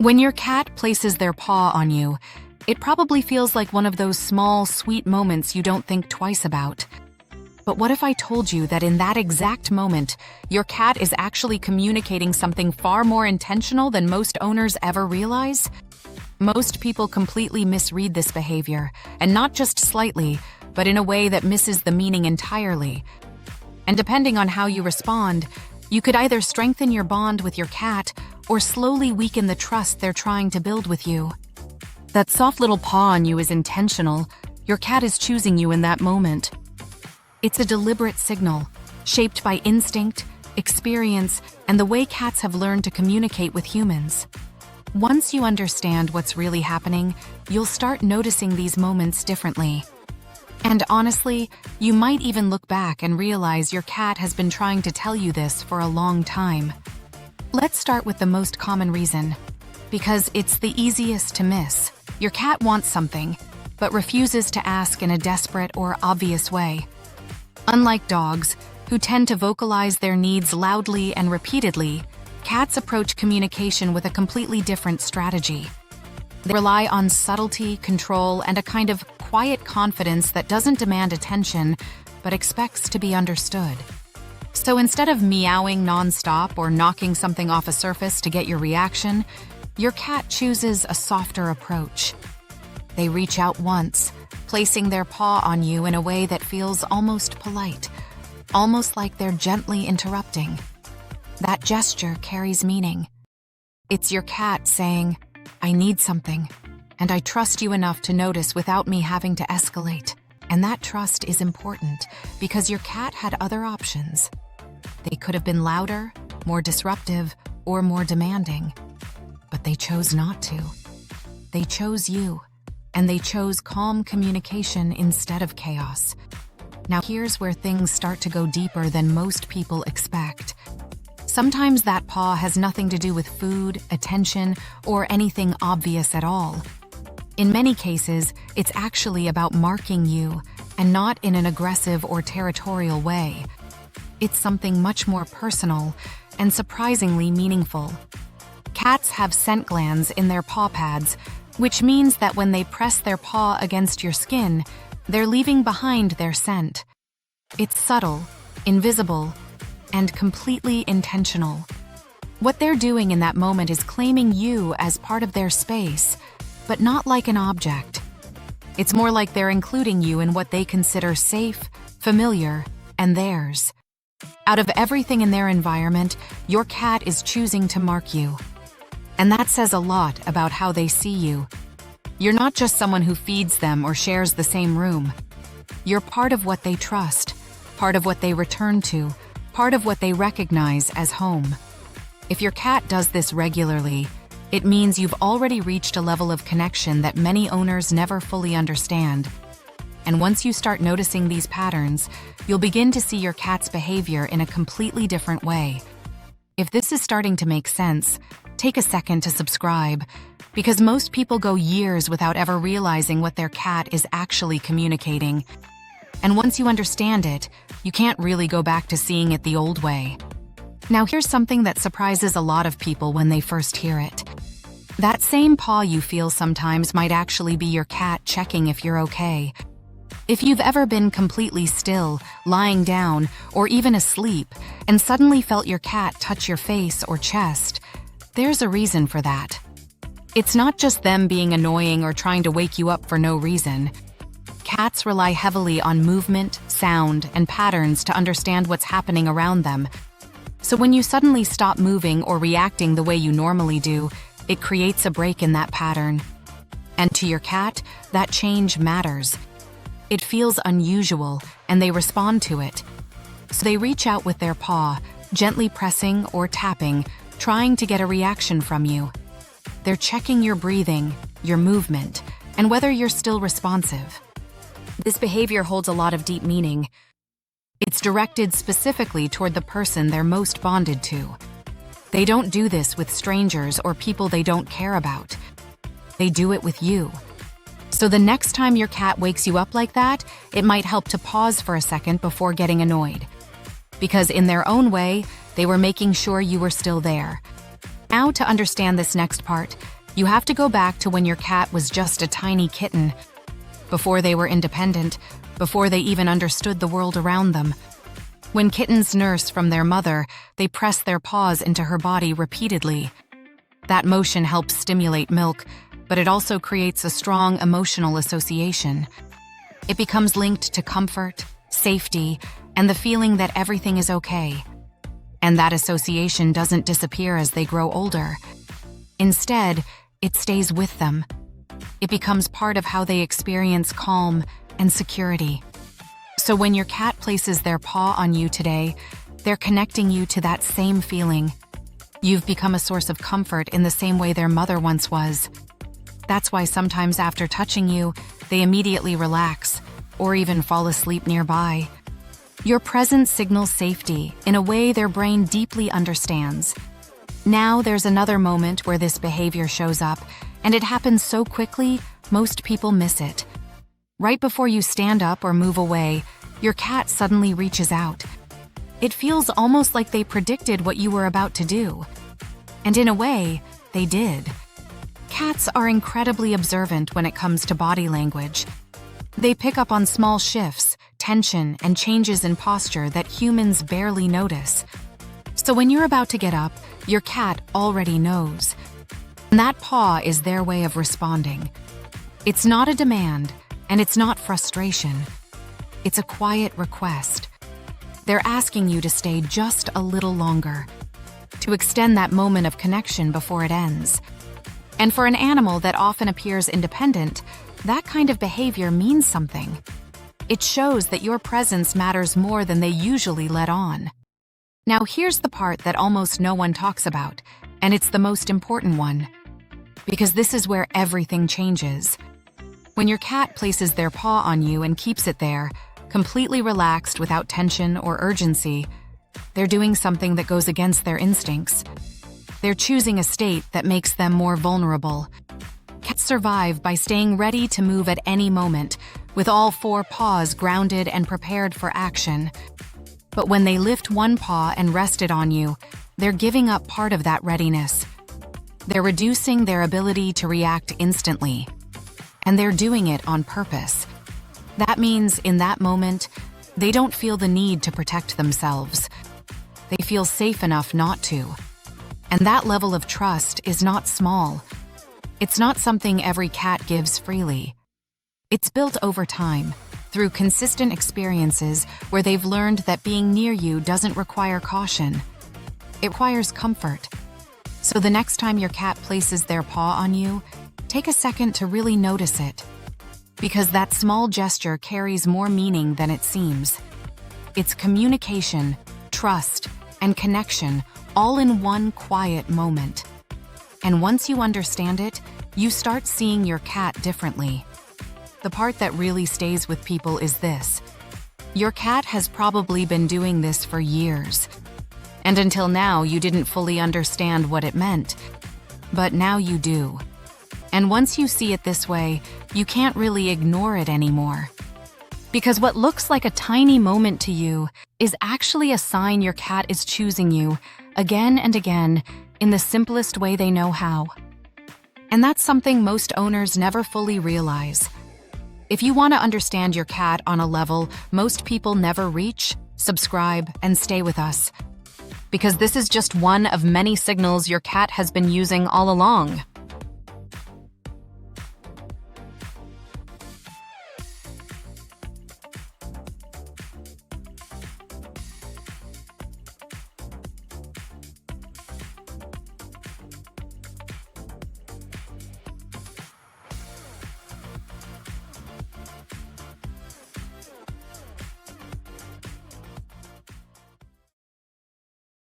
When your cat places their paw on you, it probably feels like one of those small, sweet moments you don't think twice about. But what if I told you that in that exact moment, your cat is actually communicating something far more intentional than most owners ever realize? Most people completely misread this behavior, and not just slightly, but in a way that misses the meaning entirely. And depending on how you respond, you could either strengthen your bond with your cat or slowly weaken the trust they're trying to build with you. That soft little paw on you is intentional. Your cat is choosing you in that moment. It's a deliberate signal, shaped by instinct, experience, and the way cats have learned to communicate with humans. Once you understand what's really happening, you'll start noticing these moments differently. And honestly, you might even look back and realize your cat has been trying to tell you this for a long time. Let's start with the most common reason, because it's the easiest to miss. Your cat wants something, but refuses to ask in a desperate or obvious way. Unlike dogs, who tend to vocalize their needs loudly and repeatedly, cats approach communication with a completely different strategy. They rely on subtlety, control, and a kind of quiet confidence that doesn't demand attention, but expects to be understood. So instead of meowing nonstop or knocking something off a surface to get your reaction, your cat chooses a softer approach. They reach out once, placing their paw on you in a way that feels almost polite, almost like they're gently interrupting. That gesture carries meaning. It's your cat saying, "I need something, and I trust you enough to notice without me having to escalate." And that trust is important because your cat had other options. They could have been louder, more disruptive, or more demanding. But they chose not to. They chose you, and they chose calm communication instead of chaos. Now here's where things start to go deeper than most people expect. Sometimes that paw has nothing to do with food, attention, or anything obvious at all. In many cases, it's actually about marking you, and not in an aggressive or territorial way. It's something much more personal and surprisingly meaningful. Cats have scent glands in their paw pads, which means that when they press their paw against your skin, they're leaving behind their scent. It's subtle, invisible, and completely intentional. What they're doing in that moment is claiming you as part of their space, but not like an object. It's more like they're including you in what they consider safe, familiar, and theirs. Out of everything in their environment, your cat is choosing to mark you. And that says a lot about how they see you. You're not just someone who feeds them or shares the same room. You're part of what they trust, part of what they return to, part of what they recognize as home. If your cat does this regularly, it means you've already reached a level of connection that many owners never fully understand. And once you start noticing these patterns, you'll begin to see your cat's behavior in a completely different way. If this is starting to make sense, take a second to subscribe, because most people go years without ever realizing what their cat is actually communicating. And once you understand it, you can't really go back to seeing it the old way. Now here's something that surprises a lot of people when they first hear it. That same paw you feel sometimes might actually be your cat checking if you're okay. If you've ever been completely still, lying down, or even asleep, and suddenly felt your cat touch your face or chest, there's a reason for that. It's not just them being annoying or trying to wake you up for no reason. Cats rely heavily on movement, sound, and patterns to understand what's happening around them. So when you suddenly stop moving or reacting the way you normally do, it creates a break in that pattern. And to your cat, that change matters. It feels unusual, and they respond to it. So they reach out with their paw, gently pressing or tapping, trying to get a reaction from you. They're checking your breathing, your movement, and whether you're still responsive. This behavior holds a lot of deep meaning. It's directed specifically toward the person they're most bonded to. They don't do this with strangers or people they don't care about. They do it with you. So the next time your cat wakes you up like that, it might help to pause for a second before getting annoyed. Because in their own way, they were making sure you were still there. Now, to understand this next part, you have to go back to when your cat was just a tiny kitten, before they were independent, before they even understood the world around them. When kittens nurse from their mother, they press their paws into her body repeatedly. That motion helps stimulate milk, but it also creates a strong emotional association. It becomes linked to comfort, safety, and the feeling that everything is okay. And that association doesn't disappear as they grow older. Instead, it stays with them. It becomes part of how they experience calm and security. So when your cat places their paw on you today, they're connecting you to that same feeling. You've become a source of comfort in the same way their mother once was. That's why sometimes after touching you, they immediately relax or even fall asleep nearby. Your presence signals safety in a way their brain deeply understands. Now there's another moment where this behavior shows up, and it happens so quickly, most people miss it. Right before you stand up or move away, your cat suddenly reaches out. It feels almost like they predicted what you were about to do. And in a way, they did. Cats are incredibly observant when it comes to body language. They pick up on small shifts, tension, and changes in posture that humans barely notice. So when you're about to get up, your cat already knows. And that paw is their way of responding. It's not a demand, and it's not frustration. It's a quiet request. They're asking you to stay just a little longer, to extend that moment of connection before it ends. And for an animal that often appears independent, that kind of behavior means something. It shows that your presence matters more than they usually let on. Now here's the part that almost no one talks about, and it's the most important one. Because this is where everything changes. When your cat places their paw on you and keeps it there, completely relaxed without tension or urgency, they're doing something that goes against their instincts. They're choosing a state that makes them more vulnerable. Cats survive by staying ready to move at any moment, with all four paws grounded and prepared for action. But when they lift one paw and rest it on you, they're giving up part of that readiness. They're reducing their ability to react instantly. And they're doing it on purpose. That means in that moment, they don't feel the need to protect themselves. They feel safe enough not to. And that level of trust is not small. It's not something every cat gives freely. It's built over time, through consistent experiences where they've learned that being near you doesn't require caution. It requires comfort. So the next time your cat places their paw on you, take a second to really notice it. Because that small gesture carries more meaning than it seems. It's communication, trust, and connection all in one quiet moment. And once you understand it, you start seeing your cat differently. The part that really stays with people is this. Your cat has probably been doing this for years. And until now, you didn't fully understand what it meant. But now you do. And once you see it this way, you can't really ignore it anymore. Because what looks like a tiny moment to you is actually a sign your cat is choosing you, again and again, in the simplest way they know how. And that's something most owners never fully realize. If you want to understand your cat on a level most people never reach, subscribe and stay with us. Because this is just one of many signals your cat has been using all along.